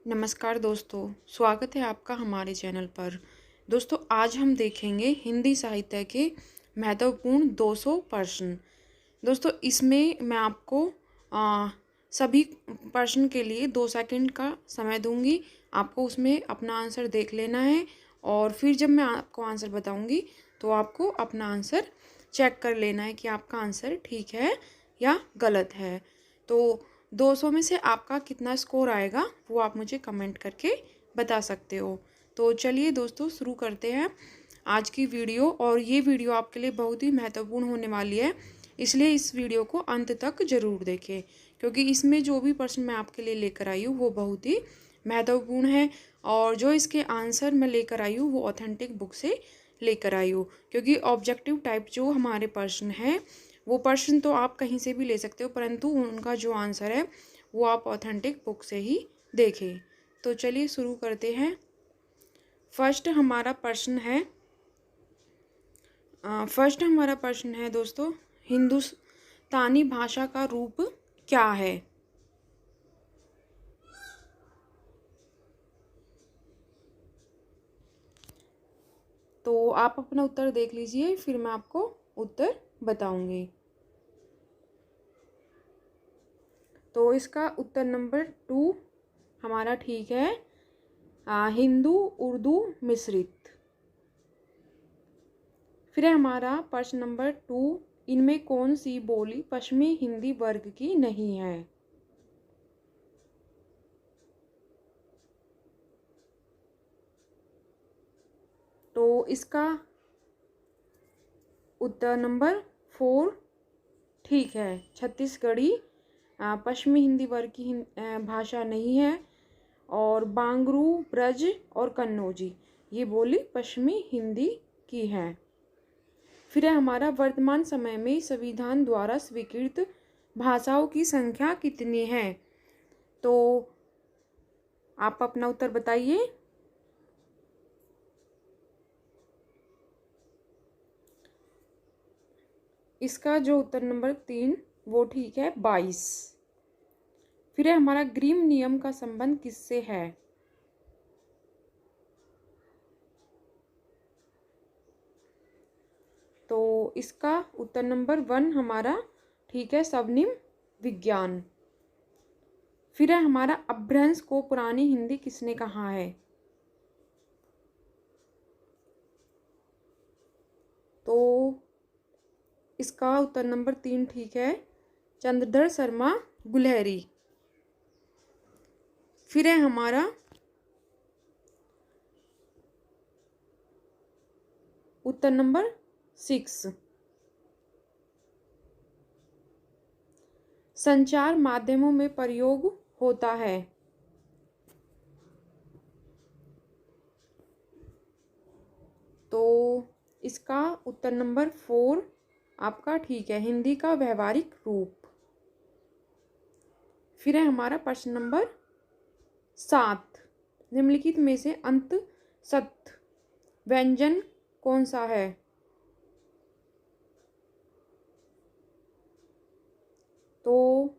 नमस्कार दोस्तों, स्वागत है आपका हमारे चैनल पर। दोस्तों आज हम देखेंगे हिंदी साहित्य के महत्वपूर्ण 200 प्रश्न। दोस्तों इसमें मैं आपको सभी प्रश्न के लिए 2 सेकंड का समय दूंगी। आपको उसमें अपना आंसर देख लेना है और फिर जब मैं आपको आंसर बताऊंगी तो आपको अपना आंसर चेक कर लेना है कि आपका आंसर ठीक है या गलत है। तो 200 में से आपका कितना स्कोर आएगा वो आप मुझे कमेंट करके बता सकते हो। तो चलिए दोस्तों शुरू करते हैं आज की वीडियो। और ये वीडियो आपके लिए बहुत ही महत्वपूर्ण होने वाली है, इसलिए इस वीडियो को अंत तक ज़रूर देखें, क्योंकि इसमें जो भी प्रश्न मैं आपके लिए लेकर आई हूँ वो बहुत ही महत्वपूर्ण है। और जो इसके आंसर मैं लेकर आई हूँ वो ऑथेंटिक बुक से लेकर आई हूँ, क्योंकि ऑब्जेक्टिव टाइप जो हमारे प्रश्न हैं वो प्रश्न तो आप कहीं से भी ले सकते हो, परंतु उनका जो आंसर है वो आप ऑथेंटिक बुक से ही देखें। तो चलिए शुरू करते हैं। फर्स्ट हमारा प्रश्न है दोस्तों, हिंदुस्तानी भाषा का रूप क्या है? तो आप अपना उत्तर देख लीजिए, फिर मैं आपको उत्तर बताऊंगी। तो इसका उत्तर नंबर 2 हमारा ठीक है, हिंदू उर्दू मिश्रित। फिर है हमारा प्रश्न नंबर 2, इनमें कौन सी बोली पश्चिमी हिंदी वर्ग की नहीं है? तो इसका उत्तर नंबर 4 ठीक है, छत्तीसगढ़ी पश्चिमी हिंदी वर्ग की भाषा नहीं है। और बांगरू, ब्रज और कन्नौजी ये बोली पश्चिमी हिंदी की है। फिर है हमारा वर्तमान समय में संविधान द्वारा स्वीकृत भाषाओं की संख्या कितनी है? तो आप अपना उत्तर बताइए। इसका जो उत्तर नंबर 3 वो ठीक है, 22। फिर है हमारा ग्रीम नियम का संबंध किससे है? तो इसका उत्तर नंबर 1 हमारा ठीक है, शबनिम विज्ञान। फिर है हमारा अपभ्रंश को पुरानी हिंदी किसने कहा है? तो इसका उत्तर नंबर 3 ठीक है, चंद्रधर शर्मा गुलेरी। फिर है हमारा उत्तर नंबर 6, संचार माध्यमों में प्रयोग होता है। तो इसका उत्तर नंबर 4 आपका ठीक है, हिंदी का व्यवहारिक रूप। फिर है हमारा प्रश्न नंबर 7, निम्नलिखित में से अंत सत व्यंजन कौन सा है? तो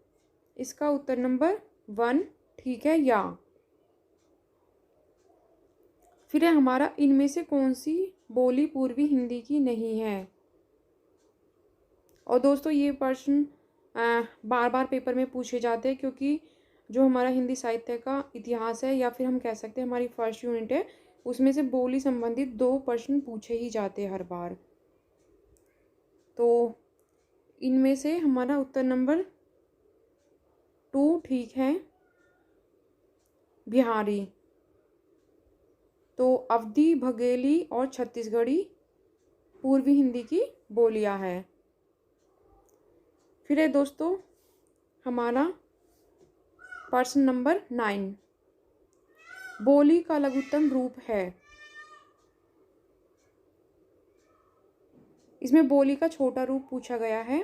इसका उत्तर नंबर 1 ठीक है, या। फिर है हमारा इनमें से कौन सी बोली पूर्वी हिंदी की नहीं है? और दोस्तों ये प्रश्न बार बार पेपर में पूछे जाते हैं, क्योंकि जो हमारा हिंदी साहित्य का इतिहास है, या फिर हम कह सकते हैं हमारी फर्स्ट यूनिट है, उसमें से बोली संबंधित 2 प्रश्न पूछे ही जाते हैं हर बार। तो इनमें से हमारा उत्तर नंबर 2 ठीक है, बिहारी। तो अवधी, बघेली और छत्तीसगढ़ी पूर्वी हिंदी की बोलियां हैं। फिर है दोस्तों हमारा प्रश्न नंबर 9, बोली का लघुत्तम रूप है। इसमें बोली का छोटा रूप पूछा गया है,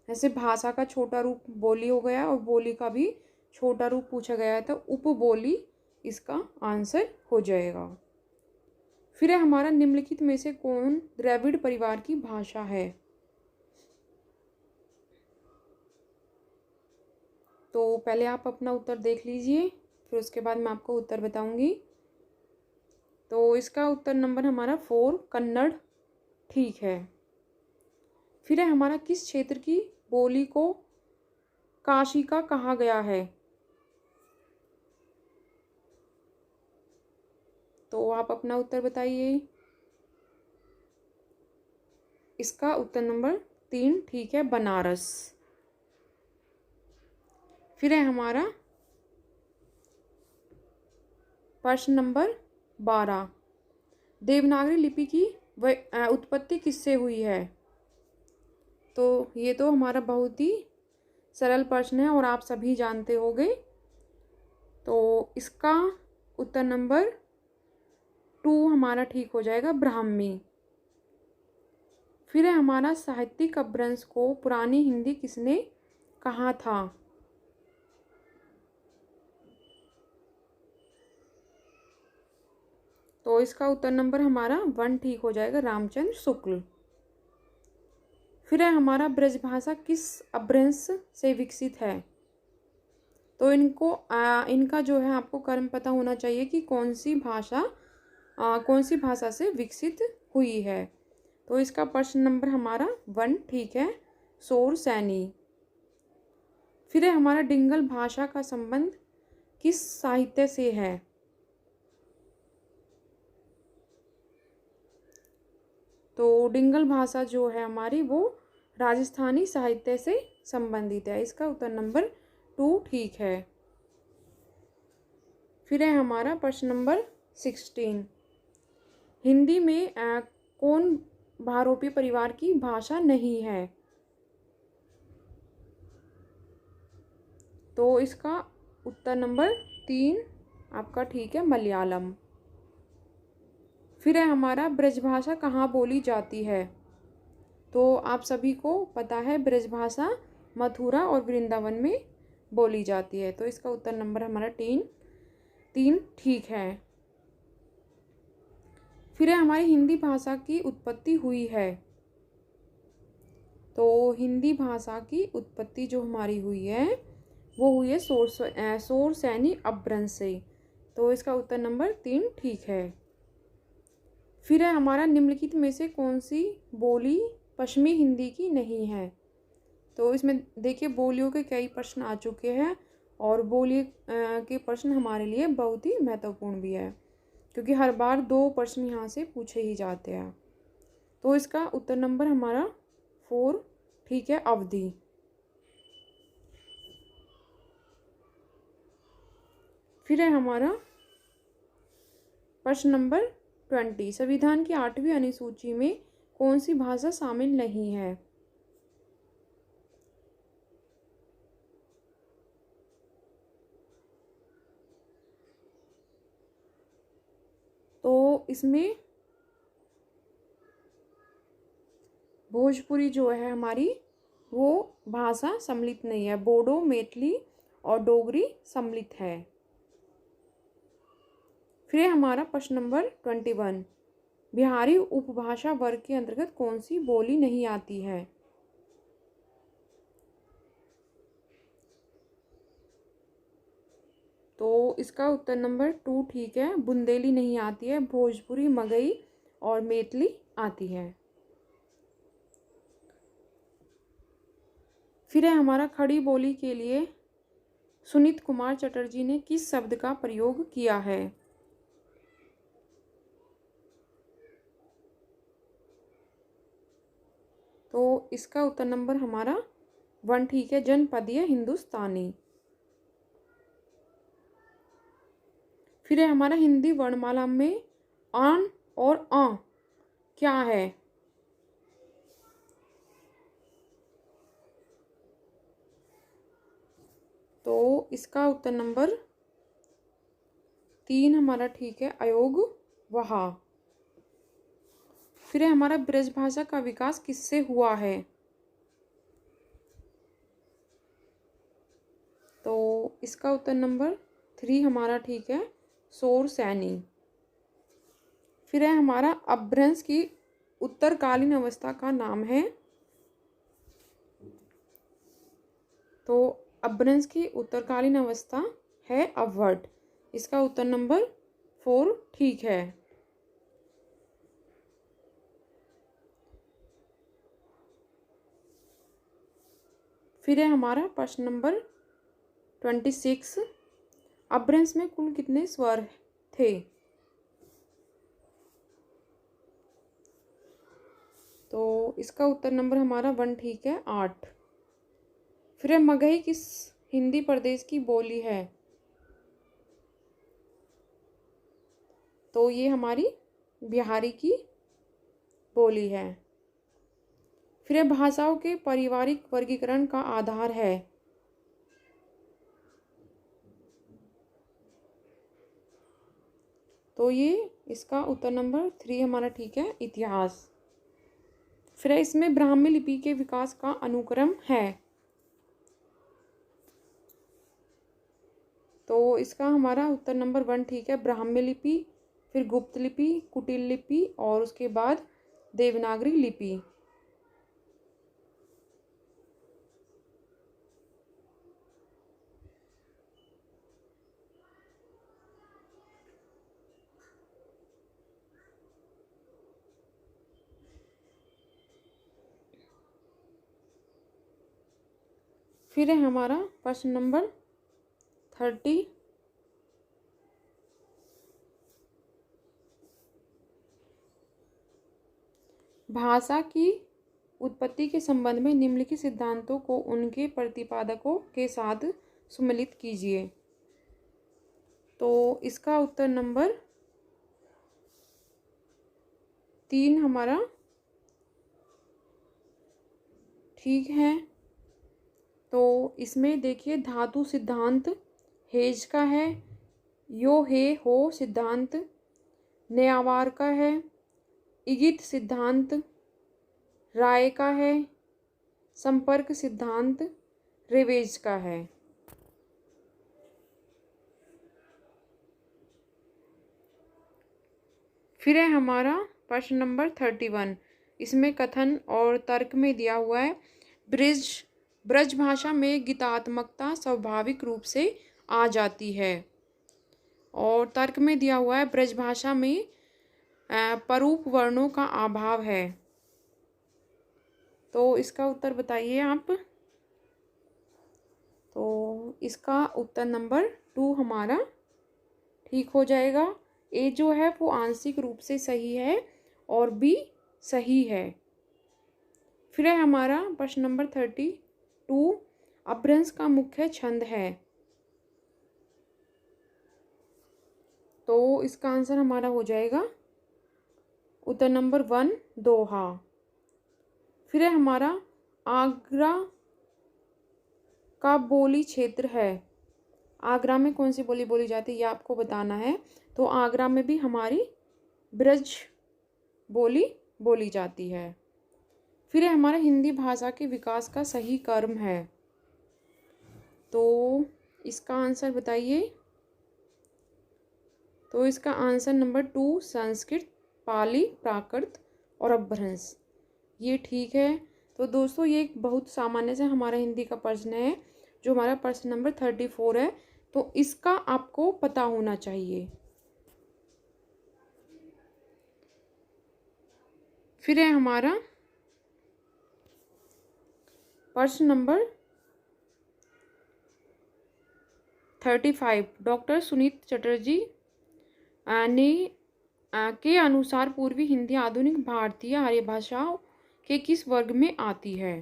जैसे भाषा का छोटा रूप बोली हो गया और बोली का भी छोटा रूप पूछा गया है, तो उपबोली इसका आंसर हो जाएगा। फिर है हमारा निम्नलिखित में से कौन द्रविड़ परिवार की भाषा है? तो पहले आप अपना उत्तर देख लीजिए, फिर उसके बाद मैं आपको उत्तर बताऊंगी। तो इसका उत्तर नंबर हमारा 4 कन्नड़ ठीक है। फिर है हमारा, किस क्षेत्र की बोली को काशिका कहा गया है? तो आप अपना उत्तर बताइए। इसका उत्तर नंबर 3 ठीक है, बनारस। फिर है हमारा प्रश्न नंबर 12, देवनागरी लिपि की उत्पत्ति किससे हुई है? तो ये तो हमारा बहुत ही सरल प्रश्न है और आप सभी जानते होंगे। तो इसका उत्तर नंबर 2 हमारा ठीक हो जाएगा, ब्राह्मी। फिर है हमारा, साहित्यिक अपभ्रंश को पुरानी हिंदी किसने कहा था? तो इसका उत्तर नंबर हमारा 1 ठीक हो जाएगा, रामचंद्र शुक्ल। फिर है हमारा, ब्रजभाषा किस अपभ्रंश से विकसित है? तो इनका जो है आपको कर्म पता होना चाहिए कि कौन सी भाषा से विकसित हुई है। तो इसका प्रश्न नंबर हमारा 1 ठीक है, शोर सैनी। फिर है हमारा, डिंगल भाषा का संबंध किस साहित्य से है? तो डिंगल भाषा जो है हमारी, वो राजस्थानी साहित्य से संबंधित है। इसका उत्तर नंबर 2 ठीक है। फिर है हमारा प्रश्न नंबर 16, हिंदी में कौन बहुरूपी परिवार की भाषा नहीं है? तो इसका उत्तर नंबर 3 आपका ठीक है, मलयालम। फिर है हमारा, ब्रजभाषा कहाँ बोली जाती है? तो आप सभी को पता है, ब्रजभाषा मथुरा और वृंदावन में बोली जाती है। तो इसका उत्तर नंबर हमारा 3 ठीक है। फिर है हमारी, हिंदी भाषा की उत्पत्ति हुई है? तो हिंदी भाषा की उत्पत्ति जो हमारी हुई है, वो हुई है शोर सैनी अपभ्रंश से। तो इसका उत्तर नंबर 3 ठीक है। फिर है हमारा, निम्नलिखित में से कौन सी बोली पश्चिमी हिंदी की नहीं है? तो इसमें देखिए, बोलियों के कई प्रश्न आ चुके हैं और बोली के प्रश्न हमारे लिए बहुत ही महत्वपूर्ण भी है, क्योंकि हर बार 2 प्रश्न यहाँ से पूछे ही जाते हैं। तो इसका उत्तर नंबर हमारा 4 ठीक है, अवधि। फिर है हमारा प्रश्न नंबर 20, संविधान की 8वीं अनुसूची में कौन सी भाषा शामिल नहीं है? तो इसमें भोजपुरी जो है हमारी, वो भाषा सम्मिलित नहीं है। बोडो, मैथिली और डोगरी सम्मिलित है। फिर हमारा प्रश्न नंबर 21, बिहारी उपभाषा वर्ग के अंतर्गत कौन सी बोली नहीं आती है? तो इसका उत्तर नंबर 2 ठीक है, बुंदेली नहीं आती है, भोजपुरी, मगही और मैथिली आती है। फिर है हमारा, खड़ी बोली के लिए सुनीत कुमार चटर्जी ने किस शब्द का प्रयोग किया है? तो इसका उत्तर नंबर हमारा 1 ठीक है, जनपदीय हिंदुस्तानी। फिर है हमारा, हिंदी वर्णमाला में आन और आ क्या है? तो इसका उत्तर नंबर 3 हमारा ठीक है, अयोग वहा। फिर है हमारा, ब्रजभाषा का विकास किससे हुआ है? तो इसका उत्तर नंबर 3 हमारा ठीक है, शोर सैनी। फिर है हमारा, अपभ्रंश की उत्तरकालीन अवस्था का नाम है? तो अपभ्रंश की उत्तरकालीन अवस्था है अवहट। इसका उत्तर नंबर 4 ठीक है। फिर है हमारा प्रश्न नंबर 26। अपभ्रंश में कुल कितने स्वर थे? तो इसका उत्तर नंबर हमारा 1 ठीक है, 8। फिर है मगही किस हिंदी प्रदेश की बोली है? तो ये हमारी बिहारी की बोली है। फिर है भाषाओं के पारिवारिक वर्गीकरण का आधार है? तो ये इसका उत्तर नंबर 3 हमारा ठीक है, इतिहास। फिर है इसमें ब्राह्मी लिपि के विकास का अनुक्रम है? तो इसका हमारा उत्तर नंबर 1 ठीक है, ब्राह्मी लिपि, फिर गुप्त लिपि, कुटिल लिपि और उसके बाद देवनागरी लिपि। फिर है हमारा प्रश्न नंबर 30। भाषा की उत्पत्ति के संबंध में निम्नलिखित सिद्धांतों को उनके प्रतिपादकों के साथ सम्मिलित कीजिए। तो इसका उत्तर नंबर 3 हमारा ठीक है। तो इसमें देखिए धातु सिद्धांत हेज का है, यो हे हो सिद्धांत नेयावार का है, इगित सिद्धांत राय का है, संपर्क सिद्धांत रेवेज का है। फिर है हमारा प्रश्न नंबर 31। इसमें कथन और तर्क में दिया हुआ है ब्रज भाषा में गीतात्मकता स्वाभाविक रूप से आ जाती है। और तर्क में दिया हुआ है ब्रज भाषा में परूप वर्णों का अभाव है। तो इसका उत्तर बताइए आप। तो इसका उत्तर नंबर 2 हमारा ठीक हो जाएगा। ए जो है वो आंशिक रूप से सही है और बी सही है। फिर है हमारा प्रश्न नंबर 32। अपभ्रंश का मुख्य छंद है? तो इसका आंसर हमारा हो जाएगा उत्तर नंबर 1 दोहा। फिर है हमारा आगरा का बोली क्षेत्र है? आगरा में कौन सी बोली बोली जाती है ये आपको बताना है। तो आगरा में भी हमारी ब्रज बोली बोली जाती है। फिर है हमारा हिंदी भाषा के विकास का सही क्रम है? तो इसका आंसर बताइए। तो इसका आंसर नंबर 2 संस्कृत, पाली, प्राकृत और अपभ्रंश ये ठीक है। तो दोस्तों ये एक बहुत सामान्य से हमारा हिंदी का प्रश्न है जो हमारा प्रश्न नंबर 34 है। तो इसका आपको पता होना चाहिए। फिर है हमारा प्रश्न नंबर 35। डॉक्टर सुनीत चटर्जी ने के अनुसार पूर्वी हिंदी आधुनिक भारतीय आर्य भाषाओं के किस वर्ग में आती है?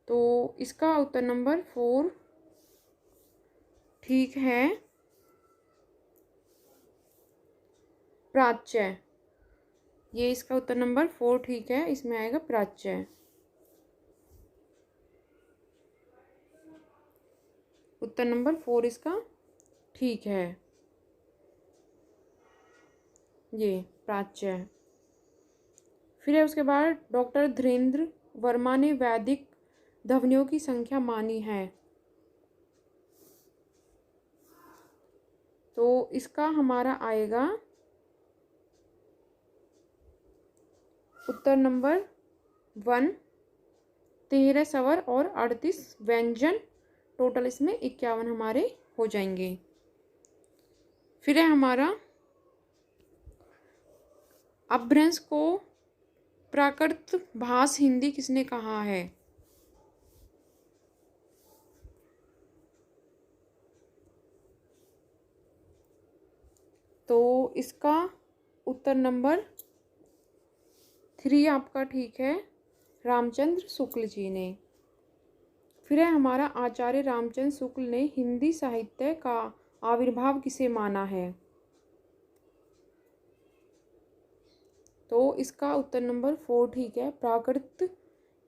तो इसका उत्तर नंबर 4 ठीक है, प्राच्य। ये इसका उत्तर नंबर 4 ठीक है, इसमें आएगा प्राच्य। उत्तर नंबर 4 इसका ठीक है, ये प्राच्य है। फिर है उसके बाद डॉक्टर धीरेन्द्र वर्मा ने वैदिक ध्वनियों की संख्या मानी है? तो इसका हमारा आएगा उत्तर नंबर 1 13 स्वर और 38 व्यंजन, टोटल इसमें 51 हमारे हो जाएंगे। फिर है हमारा अपभ्रंश को प्राकृत भाष हिंदी किसने कहा है? तो इसका उत्तर नंबर 3 आपका ठीक है, रामचंद्र शुक्ल जी ने। फिर है हमारा आचार्य रामचंद्र शुक्ल ने हिंदी साहित्य का आविर्भाव किसे माना है? तो इसका उत्तर नंबर 4 ठीक है, प्राकृत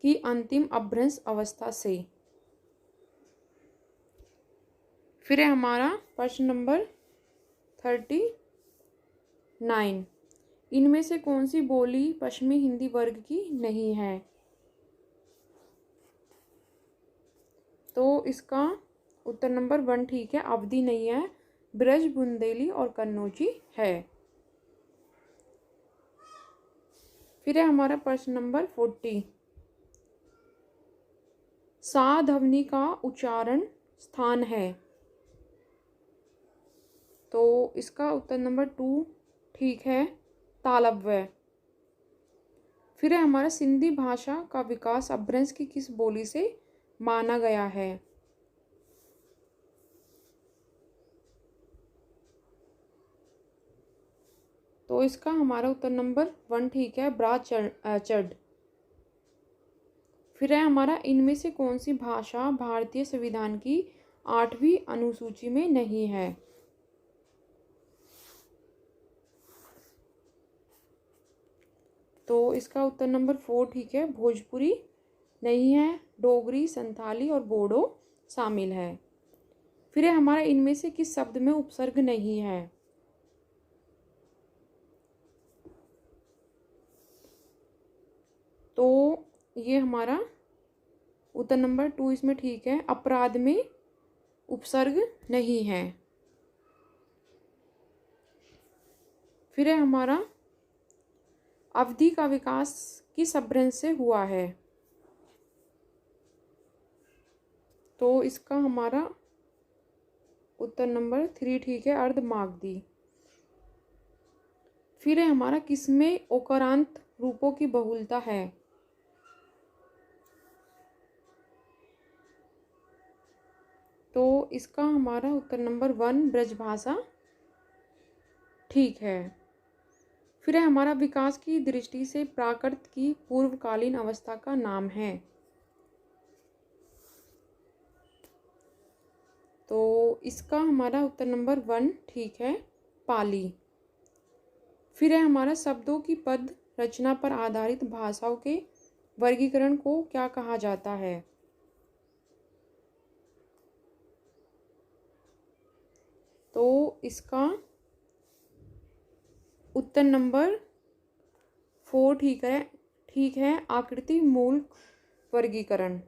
की अंतिम अपभ्रंश अवस्था से। फिर है हमारा प्रश्न नंबर 39, इनमें से कौन सी बोली पश्चिमी हिंदी वर्ग की नहीं है? तो इसका उत्तर नंबर 1 ठीक है, अवधी नहीं है, ब्रज, बुंदेली और कन्नौजी है। फिर है हमारा प्रश्न नंबर 40, सा ध्वनि का उच्चारण स्थान है। तो इसका उत्तर नंबर 2 ठीक है, तालव्य। फिर है हमारा सिंधी भाषा का विकास अपभ्रंश की किस बोली से माना गया है? तो इसका हमारा उत्तर नंबर 1 ठीक है, ब्राचड। फिर है हमारा इनमें से कौन सी भाषा भारतीय संविधान की 8वीं अनुसूची में नहीं है? तो इसका उत्तर नंबर 4 ठीक है, भोजपुरी नहीं है, डोगरी, संथाली और बोडो शामिल है। फिर है हमारा इनमें से किस शब्द में उपसर्ग नहीं है? तो ये हमारा उत्तर नंबर 2 इसमें ठीक है, अपराध में उपसर्ग नहीं है। फिर है हमारा अवधि का विकास किस अपभ्रंश से हुआ है? तो इसका हमारा उत्तर नंबर 3 ठीक है, अर्धमागधी। फिर है हमारा किसमें ओकारांत रूपों की बहुलता है? तो इसका हमारा उत्तर नंबर 1 ब्रजभाषा ठीक है। फिर है हमारा विकास की दृष्टि से प्राकृत की पूर्वकालीन अवस्था का नाम है। तो इसका हमारा उत्तर नंबर 1 ठीक है, पाली। फिर है हमारा शब्दों की पद रचना पर आधारित भाषाओं के वर्गीकरण को क्या कहा जाता है? तो इसका उत्तर नंबर 4 ठीक है, आकृति मूल वर्गीकरण।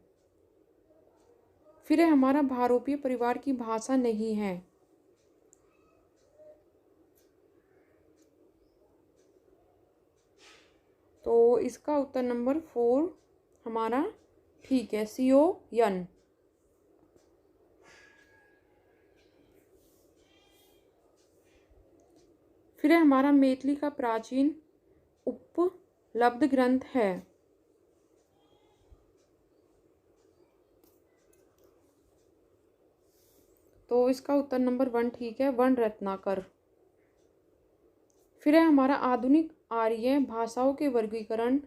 फिर है हमारा भारोपीय परिवार की भाषा नहीं है। तो इसका उत्तर नंबर 4 हमारा ठीक है, सियोयन। फिर है हमारा मैथिली का प्राचीन उपलब्ध ग्रंथ है। तो इसका उत्तर नंबर 1 ठीक है, वन रत्नाकर। फिर है हमारा आधुनिक आर्य भाषाओं के वर्गीकरण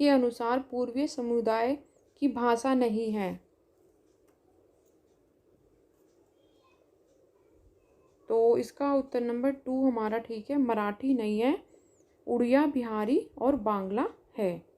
के अनुसार पूर्वीय समुदाय की भाषा नहीं है। तो इसका उत्तर नंबर 2 हमारा ठीक है, मराठी नहीं है, उड़िया, बिहारी और बांग्ला है।